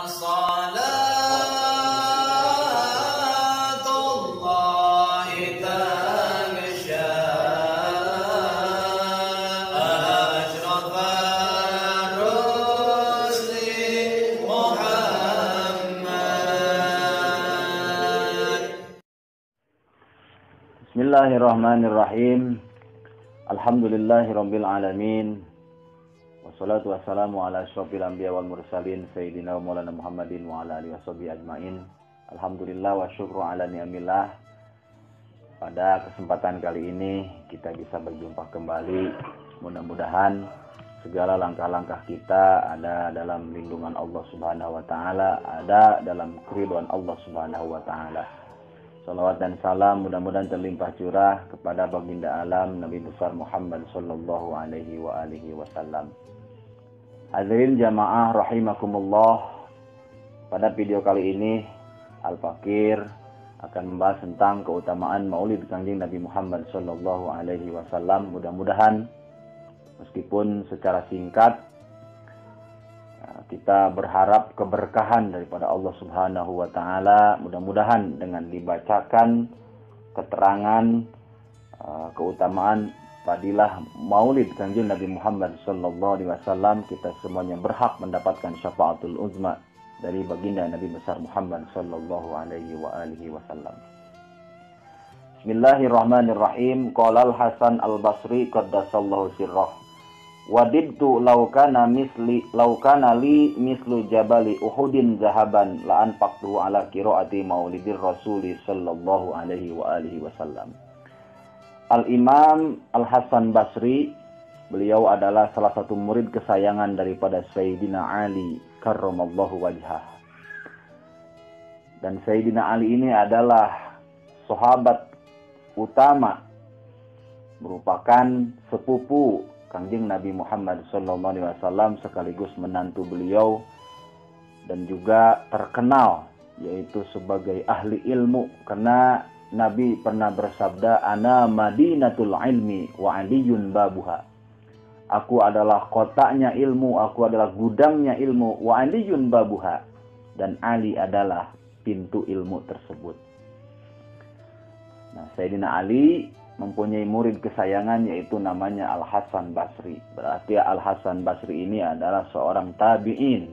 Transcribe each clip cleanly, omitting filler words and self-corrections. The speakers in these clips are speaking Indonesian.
Bismillahirrahmanirrahim. Alhamdulillahirabbil alamin. Wassalatu wassalamu ala asyrofil anbiya wal mursalin sayyidina wa maulana Muhammadin wa ala alihi washabihi ajmain. Alhamdulillah wa syukru ala ni'amillah. Pada kesempatan kali ini kita bisa berjumpa kembali. Mudah-mudahan segala langkah-langkah kita ada dalam lindungan Allah Subhanahu wa taala, ada dalam keridhaan Allah Subhanahu wa taala. Salawat dan salam mudah-mudahan terlimpah curah kepada baginda alam Nabi besar Muhammad sallallahu alaihi wa alihi wasallam. Hadirin jamaah rahimakumullah. Pada video kali ini Al-Fakir akan membahas tentang keutamaan Maulid Kanjeng Nabi Muhammad sallallahu alaihi wasallam. Mudah-mudahan meskipun secara singkat kita berharap keberkahan daripada Allah Subhanahu wa taala. Mudah-mudahan dengan dibacakan keterangan keutamaan fadilah Maulid Kanjeng Nabi Muhammad sallallahu alaihi wasallam, kita semuanya berhak mendapatkan syafaatul uzma dari baginda Nabi besar Muhammad sallallahu alaihi wasallam. Bismillahirrahmanirrahim. Qala Al-Hasan Al-Basri qaddasallahu sirrah. Wadidtu laukana li mislu jabali Uhudin zahaban la anfaqtu ala qiraati maulidir Rasul sallallahu alaihi wasallam. Al-Imam Al-Hasan Basri, beliau adalah salah satu murid kesayangan daripada Sayyidina Ali karramallahu wajhah. Dan Sayyidina Ali ini adalah sahabat utama, merupakan sepupu Kanjeng Nabi Muhammad sallallahu alaihi wasallam sekaligus menantu beliau, dan juga terkenal yaitu sebagai ahli ilmu karena Nabi pernah bersabda, ana madinatul ilmi wa aliyun babuha. Aku adalah kotanya ilmu, aku adalah gudangnya ilmu, wa aliyun babuha, dan Ali adalah pintu ilmu tersebut. Nah, Sayyidina Ali mempunyai murid kesayangan yaitu namanya Al-Hasan Basri. Berarti Al-Hasan Basri ini adalah seorang tabi'in.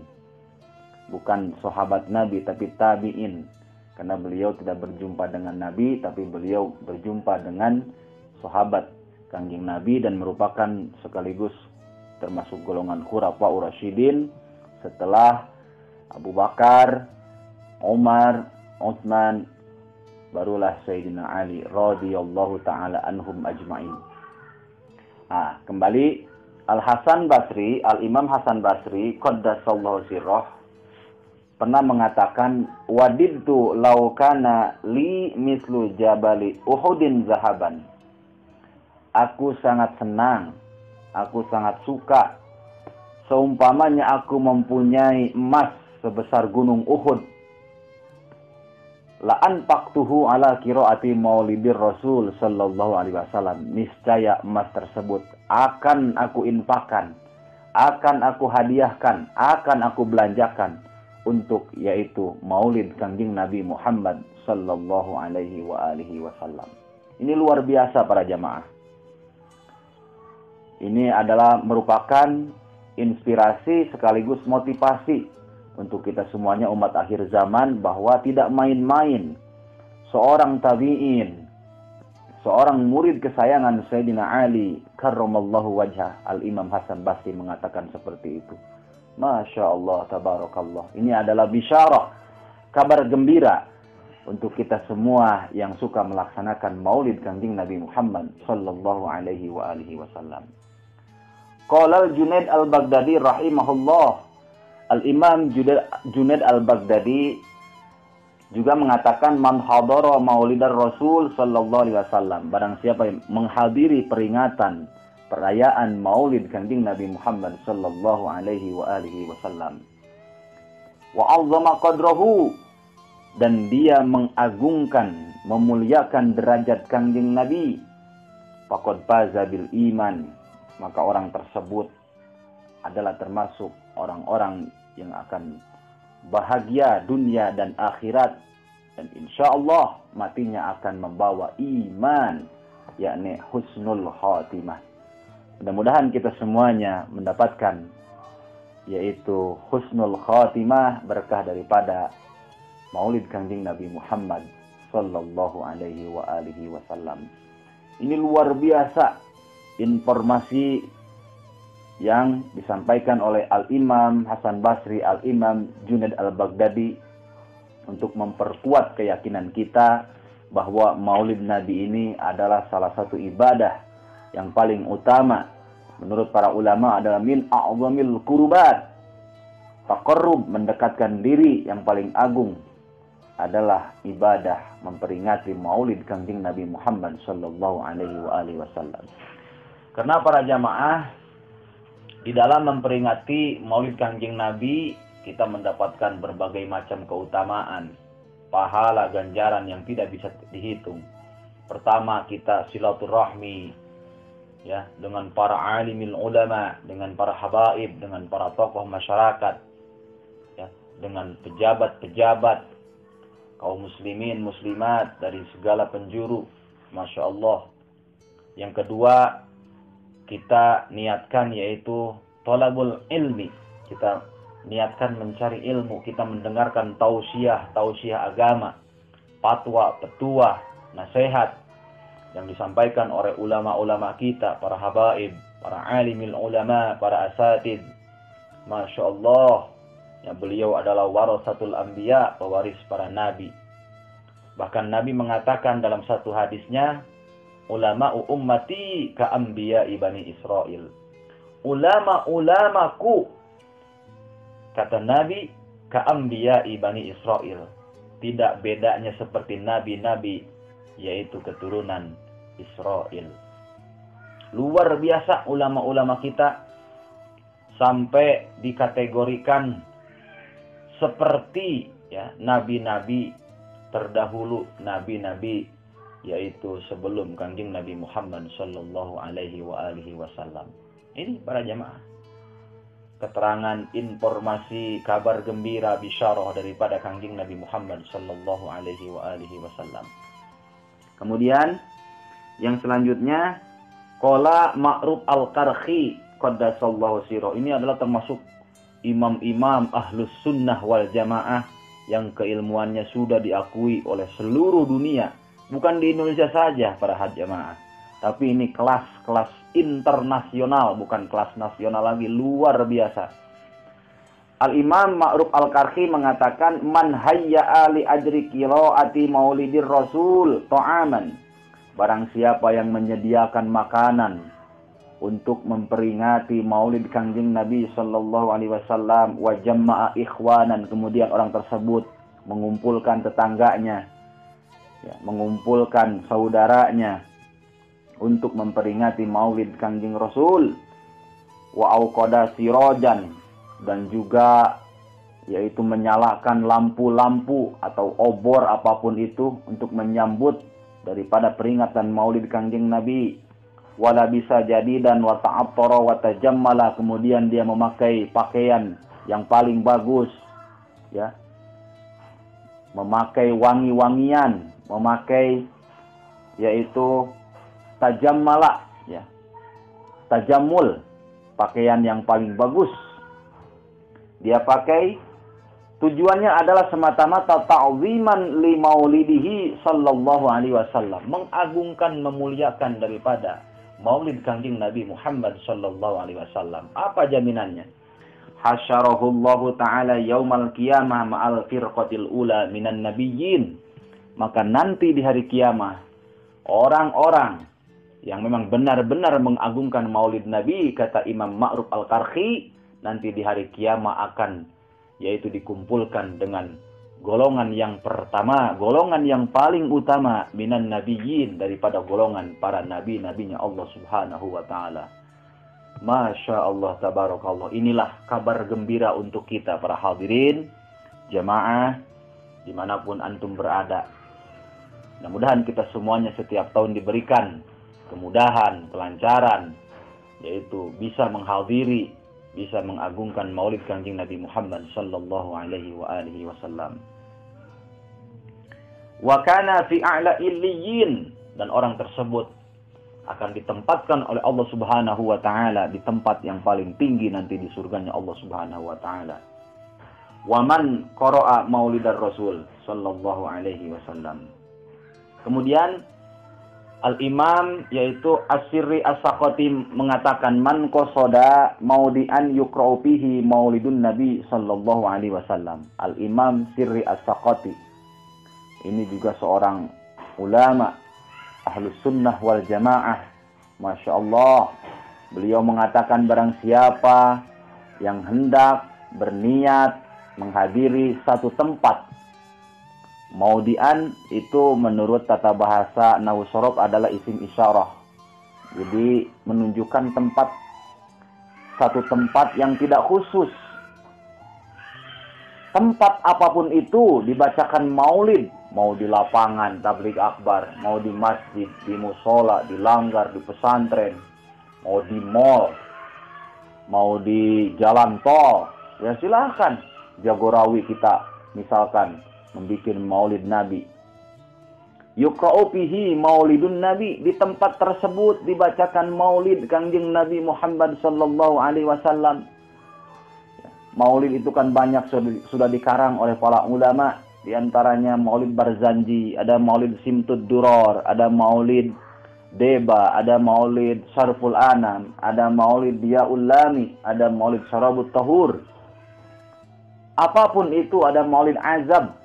Bukan sahabat Nabi tapi tabi'in. Karena beliau tidak berjumpa dengan Nabi tapi beliau berjumpa dengan sahabat Kanjeng Nabi dan merupakan sekaligus termasuk golongan Khulafaur Rasyidin setelah Abu Bakar, Umar, Utsman, barulah Sayyidina Ali radhiyallahu ta'ala anhum ajma'in. Kembali Al-Hasan Basri, Al-Imam Hasan Basri qaddasallahu sirrah pernah mengatakan, wadidtu laukana li mislu jabali Uhudin zahaban. Aku sangat senang, aku sangat suka seumpamanya aku mempunyai emas sebesar gunung Uhud. La anfaqtuhu ala qiraati maulidir Rasul sallallahu alaihi wasallam. Niscaya emas tersebut akan aku infakkan, akan aku hadiahkan, akan aku belanjakan untuk yaitu Maulid Kanjeng Nabi Muhammad sallallahu alaihi wasallam. Ini luar biasa para jamaah. Ini adalah merupakan inspirasi sekaligus motivasi untuk kita semuanya umat akhir zaman bahwa tidak main-main seorang tabi'in, seorang murid kesayangan Sayyidina Ali karramallahu wajhah, Al-Imam Hasan Basri mengatakan seperti itu. Masya Allah, tabarakallah. Ini adalah bisyarah, kabar gembira untuk kita semua yang suka melaksanakan Maulid Kanjeng Nabi Muhammad sallallahu alaihi wasallam. Qala Al-Junaid Al-Baghdadi rahimahullah. Al-Imam Junaid Al-Baghdadi juga mengatakan, man hadara maulidar Rasul sallallahu alaihi wasallam, barang siapa yang menghadiri peringatan perayaan Maulid Kanjeng Nabi Muhammad sallallahu alaihi wasallam, wa 'azzama qadrahu, dan dia mengagungkan, memuliakan derajat Kanjeng Nabi, faqad faza bil iman, maka orang tersebut adalah termasuk orang-orang yang akan bahagia dunia dan akhirat, dan insya Allah matinya akan membawa iman, yakni husnul khatimah. Mudah-mudahan kita semuanya mendapatkan yaitu husnul khatimah berkah daripada Maulid Kangjeng Nabi Muhammad sallallahu alaihi wa alihi wasallam. Ini luar biasa informasi yang disampaikan oleh Al-Imam Hasan Basri, Al-Imam Junaid Al-Baghdadi untuk memperkuat keyakinan kita bahwa Maulid Nabi ini adalah salah satu ibadah yang paling utama. Menurut para ulama adalah min a'zamil qurbat. Taqarrub, mendekatkan diri, yang paling agung adalah ibadah memperingati Maulid Kangjeng Nabi Muhammad sallallahu alaihi wasallam. Karena para jamaah, di dalam memperingati Maulid Kangjeng Nabi kita mendapatkan berbagai macam keutamaan, pahala, ganjaran yang tidak bisa dihitung. Pertama, kita silaturahmi ya dengan para alimil ulama, dengan para habaib, dengan para tokoh masyarakat, ya, dengan pejabat-pejabat kaum muslimin muslimat dari segala penjuru. Masya Allah. Yang kedua, kita niatkan yaitu thalabul ilmi. Kita niatkan mencari ilmu, kita mendengarkan tausiah agama, fatwa, petuah, nasihat yang disampaikan oleh ulama-ulama kita, para habaib, para alimil ulama, para asatid. Masya Allah, ya, beliau adalah warasatul anbiya, pewaris para nabi. Bahkan Nabi mengatakan dalam satu hadisnya, ulama'u ummati ka anbiya Bani Israel. Ulama-ulamaku, kata Nabi, ka anbiya Bani Israel. Tidak bedanya seperti nabi-nabi, yaitu keturunan Israel. Luar biasa ulama-ulama kita, sampai dikategorikan seperti ya nabi-nabi terdahulu, nabi-nabi yaitu sebelum Kangjeng Nabi Muhammad sallallahu alaihi wasallam. Ini para jamaah, keterangan, informasi, kabar gembira, bisyarah daripada Kangjeng Nabi Muhammad sallallahu alaihi wasallam. Kemudian yang selanjutnya, qala Ma'ruf Al-Qarhi qaddasallahu sirah. Ini adalah termasuk imam-imam ahlus sunnah wal jamaah yang keilmuannya sudah diakui oleh seluruh dunia. Bukan di Indonesia saja para jamaah, tapi ini kelas-kelas internasional, bukan kelas nasional lagi, luar biasa. Al-Imam Ma'ruf Al-Qarhi mengatakan, man hayya'a li ajri qiraati maulidir rasul ta'aman. Barang siapa yang menyediakan makanan untuk memperingati Maulid Kangjeng Nabi sallallahu alaihi wasallam, wa jamma'a ikhwanan, kemudian orang tersebut mengumpulkan tetangganya, ya, mengumpulkan saudaranya untuk memperingati Maulid Kangjeng Rasul, wa auqada sirajan, dan juga yaitu menyalakan lampu-lampu atau obor apapun itu untuk menyambut daripada peringatan Maulid Kangjeng Nabi. Wala bisa jadi dan wa ta'attara wa tajammala, kemudian dia memakai pakaian yang paling bagus, ya, memakai wangi-wangian, memakai yaitu tajammala, ya, tajammul, pakaian yang paling bagus dia pakai. Tujuannya adalah semata-mata ta'ziman li maulidihi sallallahu alaihi wasallam, mengagungkan, memuliakan daripada Maulid Kangjeng Nabi Muhammad sallallahu alaihi wasallam. Apa jaminannya? Hasyarahullahu ta'ala yaumal qiyamah ma'al firqatil ula minan nabiyyin. Maka nanti di hari kiamah, orang-orang yang memang benar-benar mengagungkan Maulid Nabi, kata Imam Ma'ruf Al-Qarhi, nanti di hari kiamah akan yaitu dikumpulkan dengan golongan yang pertama, golongan yang paling utama minan nabiyyin, daripada golongan para nabi-nabinya Allah Subhanahu wa taala. Masya Allah, tabarakallah. Inilah kabar gembira untuk kita para hadirin jamaah dimanapun antum berada. Mudah-mudahan kita semuanya setiap tahun diberikan kemudahan, kelancaran, yaitu bisa menghadiri, bisa mengagungkan maulid Kanjeng Nabi Muhammad sallallahu alaihi wa alihi wasallam. Wa kana fi a'la illiyin, dan orang tersebut akan ditempatkan oleh Allah Subhanahu wa taala di tempat yang paling tinggi nanti di surganya Allah Subhanahu wa taala. Wa man qara'a maulidar Rasul sallallahu alaihi wasallam. Kemudian Al-Imam yaitu As-Sirri As-Saqati mengatakan man qasada maudian yuqra'u fihi maulidun Nabi sallallahu alaihi wasallam. Al-Imam Sirri As-Saqati ini juga seorang ulama Ahlus Sunnah wal Jamaah. Masya Allah. Beliau mengatakan barang siapa yang hendak berniat menghadiri satu tempat. Maudian itu menurut tata bahasa Nahwu Shorof adalah isim isyarah. Jadi menunjukkan tempat, satu tempat yang tidak khusus. Tempat apapun itu dibacakan maulid. Mau di lapangan, tabligh akbar, mau di masjid, di musola, di langgar, di pesantren, mau di mall, mau di jalan tol. Ya silahkan. Jagorawi kita misalkan membuat maulid Nabi. Yuqra'u fihi maulidun Nabi, di tempat tersebut dibacakan maulid Kanjeng Nabi Muhammad sallallahu alaihi wasallam. Maulid itu kan banyak sudah dikarang oleh para ulama. Di antaranya Maulid Barzanji, ada Maulid Simtud Duror, ada Maulid Deba, ada Maulid Syarful Anam, ada Maulid Diyaul Lami, ada Maulid Syarabut Tahur. Apapun itu, ada Maulid Azab.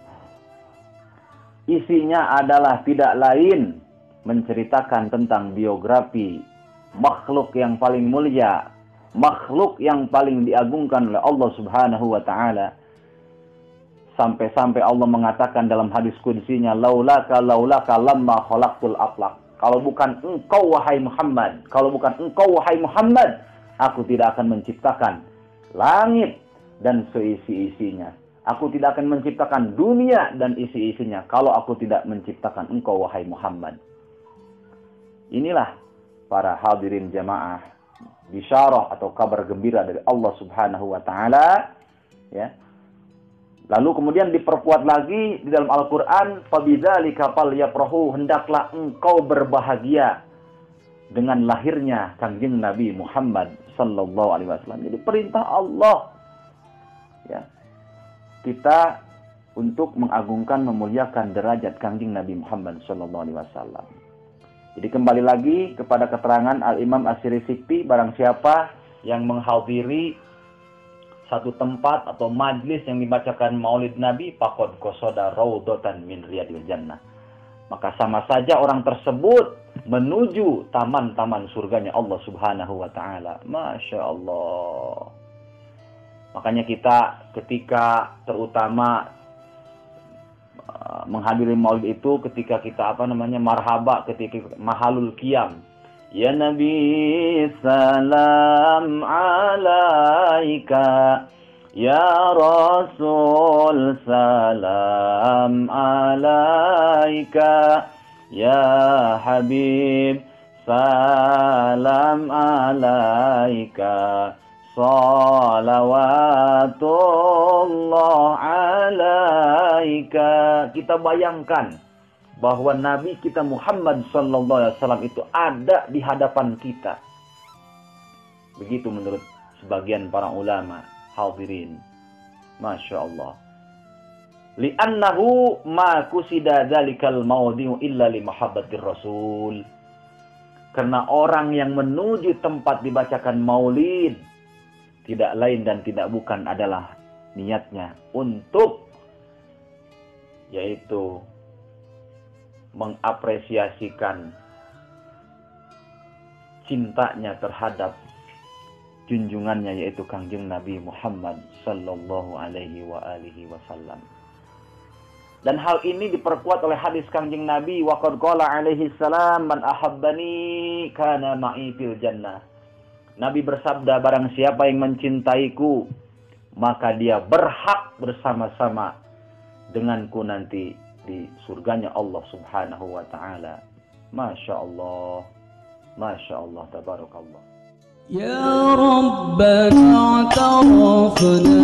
Isinya adalah tidak lain menceritakan tentang biografi makhluk yang paling mulia, makhluk yang paling diagungkan oleh Allah Subhanahu wa taala. Sampai-sampai Allah mengatakan dalam hadis qudsinya, laulaka lamma khalaqtul aflaq. Kalau bukan engkau wahai Muhammad, aku tidak akan menciptakan langit dan seisi-isinya. Aku tidak akan menciptakan dunia dan isi-isinya kalau aku tidak menciptakan engkau wahai Muhammad. Inilah para hadirin jamaah, bisyarah atau kabar gembira dari Allah Subhanahu wa taala, ya. Lalu kemudian diperkuat lagi di dalam Al-Quran, fabidzalika falyafrahu, hendaklah engkau berbahagia dengan lahirnya Kanjeng Nabi Muhammad sallallahu alaihi wasallam. Jadi perintah Allah, ya, kita untuk mengagungkan, memuliakan derajat Kanjeng Nabi Muhammad sallallahu alaihi wasallam. Jadi kembali lagi kepada keterangan Al-Imam As-Sirri Sikti, barang siapa yang menghadiri satu tempat atau majlis yang dibacakan maulid Nabi, faqad qasada raudhatan min riyadil jannah, maka sama saja orang tersebut menuju taman-taman surganya Allah Subhanahu wa taala. Masya Allah. Makanya kita ketika terutama menghadiri maulid itu, ketika kita marhaba, ketika mahalul qiyam, ya Nabi salam alaika, ya Rasul salam alaika, ya Habib salam alaika, salawatullah alaika. Kita bayangkan bahwa Nabi kita Muhammad sallallahu alaihi wasallam itu ada di hadapan kita. Begitu menurut sebagian para ulama hadirin. Masya Allah. Li'annahu ma kusida dzalikal mawdi'u illa li mahabbatir Rasul. Karena orang yang menuju tempat dibacakan maulid tidak lain dan tidak bukan adalah niatnya untuk yaitu mengapresiasikan cintanya terhadap junjungannya, yaitu Kanjeng Nabi Muhammad sallallahu alaihi wa alihi wasallam. Dan hal ini diperkuat oleh hadis Kanjeng Nabi, wa qad qala alaihi salam, man ahabbani kana ma'i fil jannah. Nabi bersabda, barang siapa yang mencintaiku, maka dia berhak bersama-sama denganku nanti di surganya Allah Subhanahu wa ta'ala. Masya Allah. Masya Allah. Tabarakallah. يا ربنا اعترفنا.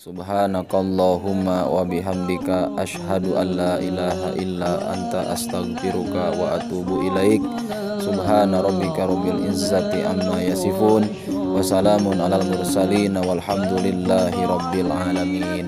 Subhanakallahumma wa bihamdika asyhadu an la ilaha illa anta astaghfiruka wa atubu ilaik. Subhana rabbika rabbil izzati amma yasifun wa salamun alal mursalin walhamdulillahi rabbil alamin.